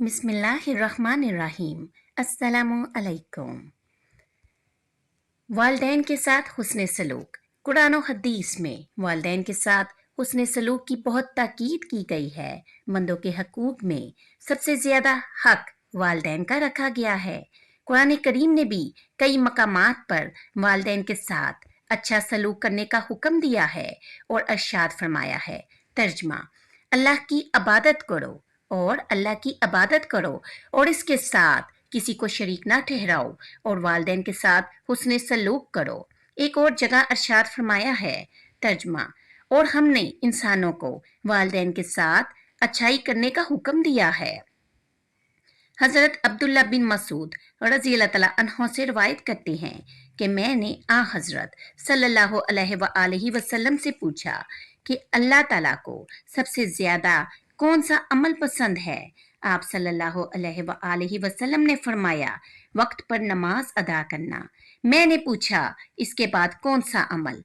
بسم اللہ الرحمن الرحیم۔ السلام علیکم۔ والدین کے ساتھ حسن سلوک۔ قرآن و حدیث میں والدین کے ساتھ حسن سلوک کی بہت تاکید کی گئی ہے۔ بندوں کے حقوق میں سب سے زیادہ حق والدین کا رکھا گیا ہے۔ قرآن کریم نے بھی کئی مقامات پر والدین کے ساتھ اچھا سلوک کرنے کا حکم دیا ہے اور ارشاد فرمایا ہے۔ ترجمہ: اللہ کی عبادت کرو اور اللہ کی عبادت کرو اور اس کے ساتھ کسی کو شریک نہ ٹھہراؤ اور والدین کے ساتھ حسن سلوک کرو۔ ایک اور جگہ ارشاد فرمایا ہے۔ ترجمہ: اور ہم نے انسانوں کو والدین کے ساتھ اچھائی کرنے کا حکم دیا ہے۔ حضرت عبداللہ بن مسعود رضی اللہ تعالیٰ عنہ سے روایت کرتے ہیں کہ میں نے حضرت صلی اللہ علیہ وآلہ وسلم سے پوچھا کہ اللہ تعالیٰ کو سب سے زیادہ کون سا عمل پسند ہے؟ آپ صلی اللہ علیہ وآلہ وسلم نے فرمایا، وقت پر نماز ادا کرنا۔ میں نے پوچھا، اس کے بعد کون سا عمل؟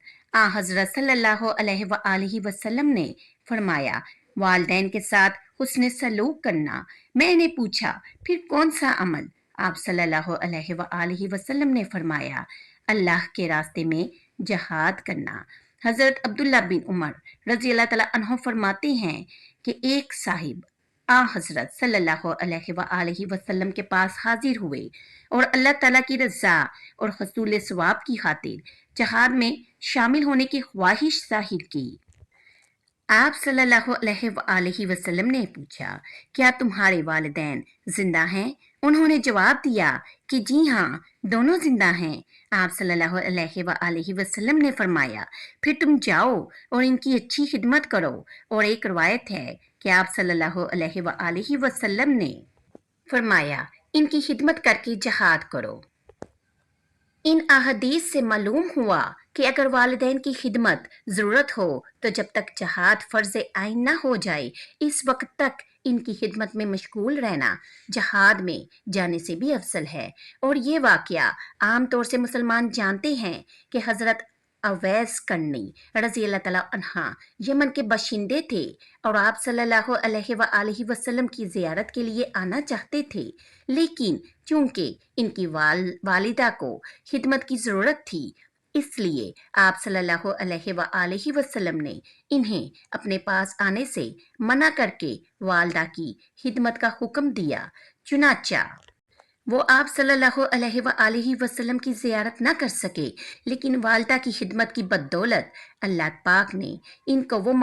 حضرت صلی اللہ علیہ وآلہ وسلم نے فرمایا، والدین کے ساتھ حسن سلوک کرنا۔ میں نے پوچھا، پھر کون سا عمل؟ آپ صلی اللہ علیہ وآلہ وسلم نے فرمایا، اللہ کے راستے میں جہاد کرنا۔ حضرت عبداللہ بن عمر رضی اللہ تعالیٰ عنہ فرماتے ہیں کہ ایک صاحب حضرت صلی اللہ علیہ وآلہ وسلم کے پاس حاضر ہوئے اور اللہ تعالیٰ کی رضا اور حصول ثواب کی خاطر جہاد میں شامل ہونے کی خواہش ظاہر کی۔ آپ صلی اللہ علیہ وآلہ وسلم نے پوچھا، کیا تمہارے والدین زندہ ہیں؟ انہوں نے جواب دیا کہ جی ہاں، دونوں زندہ ہیں۔ آپ صلی اللہ علیہ وآلہ وسلم نے فرمایا، پھر تم جاؤ اور ان کی اچھی خدمت کرو۔ اور ایک روایت ہے کہ آپ صلی اللہ علیہ وآلہ وسلم نے فرمایا، ان کی خدمت کر کے جہاد کرو۔ ان احادیث سے معلوم ہوا کہ اگر والدین کی خدمت ضرورت ہو تو جب تک جہاد فرض عین نہ ہو جائے اس وقت تک ان کی خدمت میں مشغول رہنا جہاد میں جانے سے بھی افضل ہے۔ اور یہ واقعہ عام طور سے مسلمان جانتے ہیں کہ حضرت اویس کرنی رضی اللہ تعالیٰ عنہ یمن کے باشندے تھے اور آپ صلی اللہ علیہ وآلہ وسلم کی زیارت کے لیے آنا چاہتے تھے، لیکن چونکہ ان کی والدہ کو خدمت کی ضرورت تھی، اس لیے آپ صلی اللہ علیہ وآلہ وسلم نے انہیں اپنے پاس آنے سے منع کر کے والدہ کی خدمت کا حکم دیا۔ چنانچہ وہ آپ صلی اللہ علیہ وآلہ وسلم کی زیارت نہ کر سکے، لیکن والدہ کی خدمت کی بدولت اللہ پاک نے ان کو وہ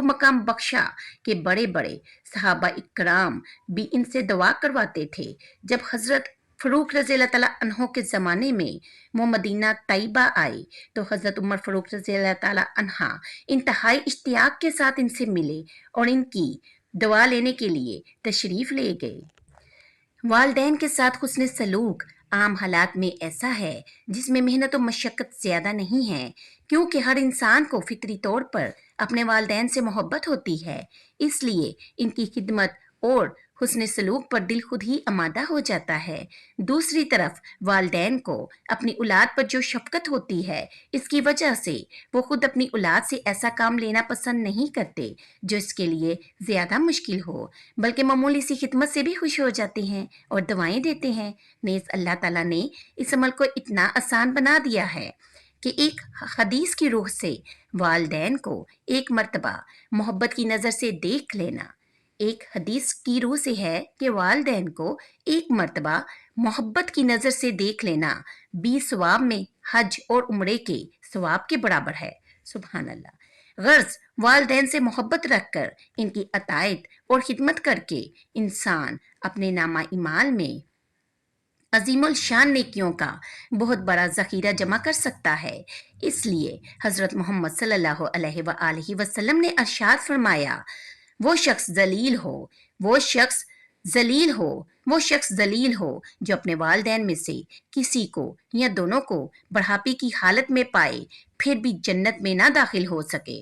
مقام بخشا کہ بڑے بڑے صحابہ اکرام بھی ان سے دعا کرواتے تھے۔ جب حضرت فاروق رضی اللہ تعالیٰ عنہ کے زمانے میں وہ مدینہ طیبہ آئے تو حضرت عمر فاروق رضی اللہ تعالیٰ عنہ انتہائی اشتیاق کے ساتھ ان سے ملے اور ان کی دعا لینے کے لیے تشریف لے گئے۔ والدین کے ساتھ حسن سلوک عام حالات میں ایسا ہے جس میں محنت و مشقت زیادہ نہیں ہے، کیونکہ ہر انسان کو فطری طور پر اپنے والدین سے محبت ہوتی ہے، اس لیے ان کی خدمت اور حسن سلوک پر دل خود ہی آمادہ ہو جاتا ہے۔ دوسری طرف والدین کو اپنی اولاد پر جو شفقت ہوتی ہے، اس کی وجہ سے وہ خود اپنی اولاد سے ایسا کام لینا پسند نہیں کرتے جو اس کے لیے زیادہ مشکل ہو، بلکہ معمولی سی خدمت سے بھی خوش ہو جاتے ہیں اور دعائیں دیتے ہیں۔ نیز اللہ تعالیٰ نے اس عمل کو اتنا آسان بنا دیا ہے کہ ایک حدیث کی روح سے والدین کو ایک مرتبہ محبت کی نظر سے دیکھ لینا، ایک حدیث کی روح سے ہے کہ والدین کو ایک مرتبہ محبت کی نظر سے دیکھ لینا 20 ثواب میں حج اور عمرے کے ثواب کے برابر ہے۔ سبحان اللہ۔ غرض والدین سے محبت رکھ کر ان کی اطاعت اور خدمت کر کے انسان اپنے نامہ اعمال میں عظیم الشان نیکیوں کا بہت بڑا ذخیرہ جمع کر سکتا ہے۔ اس لیے حضرت محمد صلی اللہ علیہ وآلہ وسلم نے ارشاد فرمایا، وہ شخص ذلیل ہو جو اپنے والدین میں سے کسی کو یا دونوں کو بڑھاپے کی حالت میں پائے پھر بھی جنت میں نہ داخل ہو سکے۔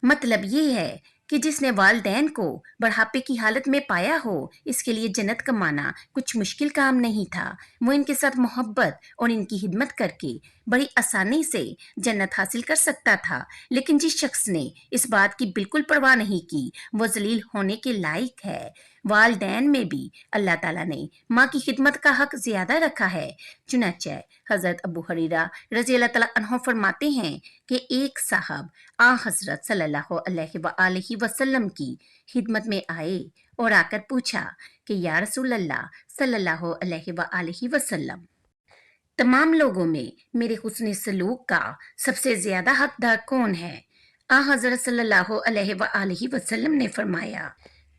مطلب یہ ہے کہ جس نے والدین کو بڑھاپے کی حالت میں پایا ہو اس کے لیے جنت کمانا کچھ مشکل کام نہیں تھا۔ وہ ان کے ساتھ محبت اور ان کی خدمت کر کے بڑی آسانی سے جنت حاصل کر سکتا تھا، لیکن جس شخص نے اس بات کی بالکل پرواہ نہیں کی وہ ذلیل ہونے کے لائق ہے۔ والدین میں بھی اللہ تعالیٰ نے ماں کی خدمت کا حق زیادہ رکھا ہے۔ چنانچہ حضرت ابو ہریرہ رضی اللہ تعالیٰ عنہ فرماتے ہیں کہ ایک صاحب حضرت صلی اللہ علیہ وآلہ وسلم کی خدمت میں آئے اور آ کر پوچھا کہ یا رسول اللہ صلی اللہ علیہ وآلہ وسلم، تمام لوگوں میں میرے حسن سلوک کا سب سے زیادہ حقدار کون ہے؟ حضرت صلی اللہ علیہ وآلہ وسلم نے فرمایا،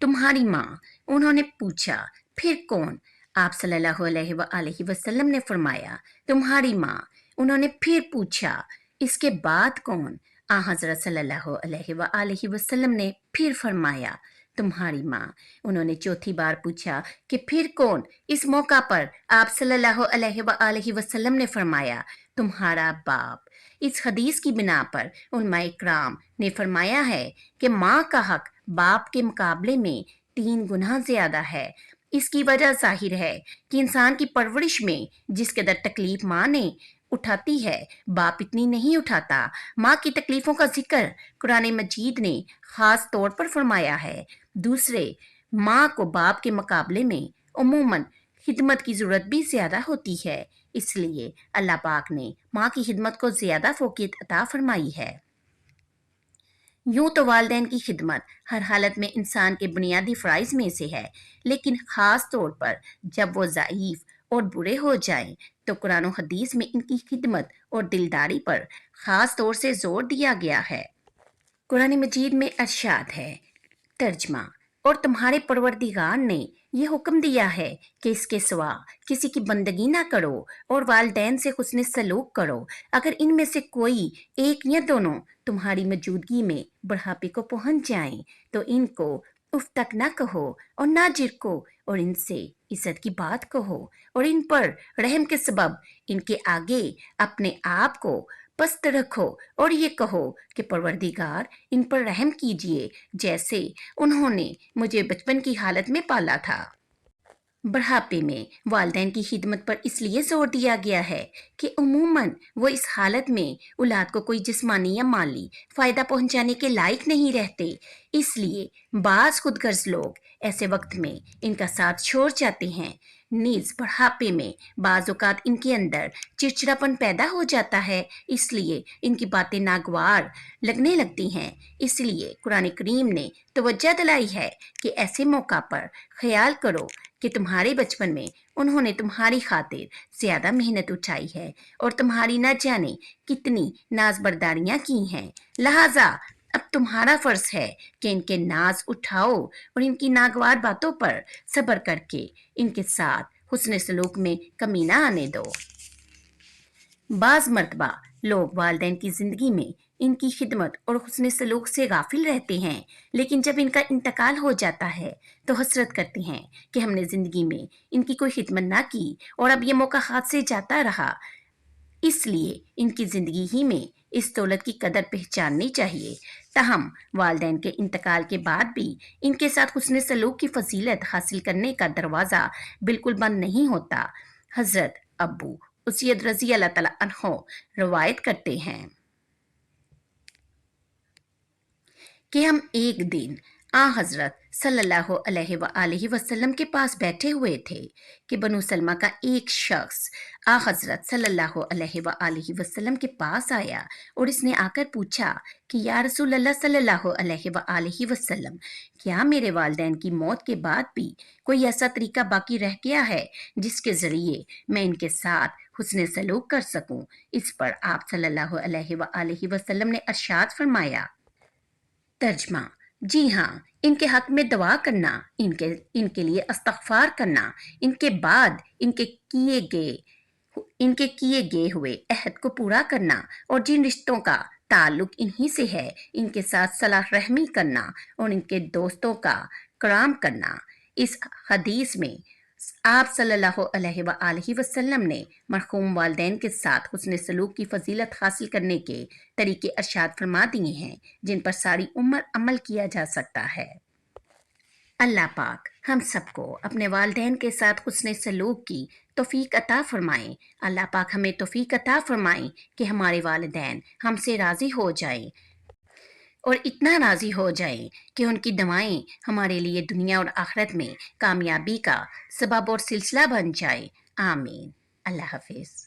تمہاری ماں۔ انہوں نے پوچھا، پھر کون؟ آپ صلی اللہ علیہ وآلہ وسلم نے فرمایا، تمہاری ماں۔ انہوں نے پھر پوچھا، اس کے بعد کون؟ حضرت صلی اللہ علیہ وآلہ وسلم نے پھر فرمایا، تمہاری ماں۔ انہوں نے چوتھی بار پوچھا کہ پھر کون؟ اس موقع پر آپ صلی اللہ علیہ وآلہ وسلم نے فرمایا، تمہارا باپ۔ اس حدیث کی بنا پر علماء اکرام نے فرمایا ہے کہ ماں کا حق باپ کے مقابلے میں 3 گنا زیادہ ہے۔ اس کی وجہ ظاہر ہے کہ انسان کی پرورش میں جس قدر تکلیف ماں نے اٹھاتی ہے باپ اتنی نہیں اٹھاتا۔ ماں کی تکلیفوں کا ذکر قرآن مجید نے خاص طور پر فرمایا ہے۔ دوسرے، ماں کو باپ کے مقابلے میں عموماً خدمت کی ضرورت بھی زیادہ ہوتی ہے، اس لیے اللہ پاک نے ماں کی خدمت کو زیادہ فوقیت عطا فرمائی ہے۔ یوں تو والدین کی خدمت ہر حالت میں انسان کے بنیادی فرائض میں سے ہے، لیکن خاص طور پر جب وہ ضعیف اور برے ہو جائیں تو قرآن و حدیث میں ان کی خدمت اور دلداری پر خاص طور سے زور دیا گیا ہے۔ قرآن مجید میں ارشاد ہے، ترجمہ، اور تمہارے پروردگار نے یہ حکم دیا ہے کہ اس کے سوا کسی کی بندگی نہ کرو اور والدین سے حسن سلوک کرو۔ اگر ان میں سے کوئی ایک یا دونوں تمہاری موجودگی میں بڑھاپے کو پہنچ جائیں تو ان کو اف تک نہ کہو اور نہ جھڑکو اور ان سے عزت کی بات کہو اور ان پر رحم کے سبب ان کے آگے اپنے آپ کو پست رکھو اور یہ کہو کہ پروردگار ان پر رحم کیجئے جیسے انہوں نے مجھے بچپن کی حالت میں پالا تھا۔ بڑھاپے میں والدین کی خدمت پر اس لیے زور دیا گیا ہے کہ عموماً وہ اس حالت میں اولاد کو کوئی جسمانی یا مالی فائدہ پہنچانے کے لائق نہیں رہتے، اس لیے بعض خود غرض لوگ ایسے وقت میں ان کا ساتھ چھوڑ جاتے ہیں۔ نیز بڑھاپے میں بعض اوقات ان کے اندر چڑچڑاپن پیدا ہو جاتا ہے، اس لیے ان کی باتیں ناگوار لگنے لگتی ہیں۔ اس لیے قرآن کریم نے توجہ دلائی ہے کہ ایسے موقع پر خیال کرو کہ تمہارے بچپن میں انہوں نے تمہاری خاطر زیادہ محنت اٹھائی ہے اور تمہاری نہ جانے کتنی ناز برداریاں کی ہیں، لہٰذا اب تمہارا فرض ہے کہ ان کے ناز اٹھاؤ اور ان کی ناگوار باتوں پر صبر کر کے ان کے ساتھ حسن سلوک میں کمی نہ آنے دو۔ بعض مرتبہ لوگ والدین کی زندگی میں ان کی خدمت اور حسن سلوک سے غافل رہتے ہیں، لیکن جب ان کا انتقال ہو جاتا ہے تو حسرت کرتے ہیں کہ ہم نے زندگی میں ان کی کوئی خدمت نہ کی اور اب یہ موقع ہاتھ سے جاتا رہا۔ اس لیے ان کی زندگی ہی میں اس دولت کی قدر پہچاننی چاہیے۔ تاہم والدین کے انتقال کے بعد بھی ان کے ساتھ حسن سلوک کی فضیلت حاصل کرنے کا دروازہ بالکل بند نہیں ہوتا۔ حضرت ابو اسید رضی اللہ تعالیٰ عنہ روایت کرتے ہیں کہ ہم ایک دن حضرت صلی اللہ علیہ وآلہ وسلم کے پاس بیٹھے ہوئے تھے کہ بنو سلمہ کا ایک شخص حضرت صلی اللہ علیہ وآلہ وسلم کے پاس آیا اور اس نے آ کر پوچھا کہ یا رسول اللہ صلی اللہ علیہ وآلہ وسلم، کیا میرے والدین کی موت کے بعد بھی کوئی ایسا طریقہ باقی رہ گیا ہے جس کے ذریعے میں ان کے ساتھ حسن سلوک کر سکوں؟ اس پر آپ صلی اللہ علیہ وآلہ وسلم نے ارشاد فرمایا، ترجمہ، جی ہاں، ان کے حق میں دعا کرنا، ان کے لیے استغفار کرنا، ان کے بعد ان کے کیے گئے ہوئے عہد کو پورا کرنا اور جن رشتوں کا تعلق انہی سے ہے ان کے ساتھ صلح رحمی کرنا اور ان کے دوستوں کا کرام کرنا۔ اس حدیث میں آپ صلی اللہ علیہ وآلہ وسلم نے مرحوم والدین کے ساتھ حسن سلوک کی فضیلت حاصل کرنے کے طریقے ارشاد فرما دیے ہیں جن پر ساری عمر عمل کیا جا سکتا ہے۔ اللہ پاک ہم سب کو اپنے والدین کے ساتھ حسن سلوک کی توفیق عطا فرمائیں۔ اللہ پاک ہمیں توفیق عطا فرمائیں کہ ہمارے والدین ہم سے راضی ہو جائیں اور اتنا راضی ہو جائیں کہ ان کی دعائیں ہمارے لیے دنیا اور آخرت میں کامیابی کا سبب اور سلسلہ بن جائے۔ آمین۔ اللہ حافظ۔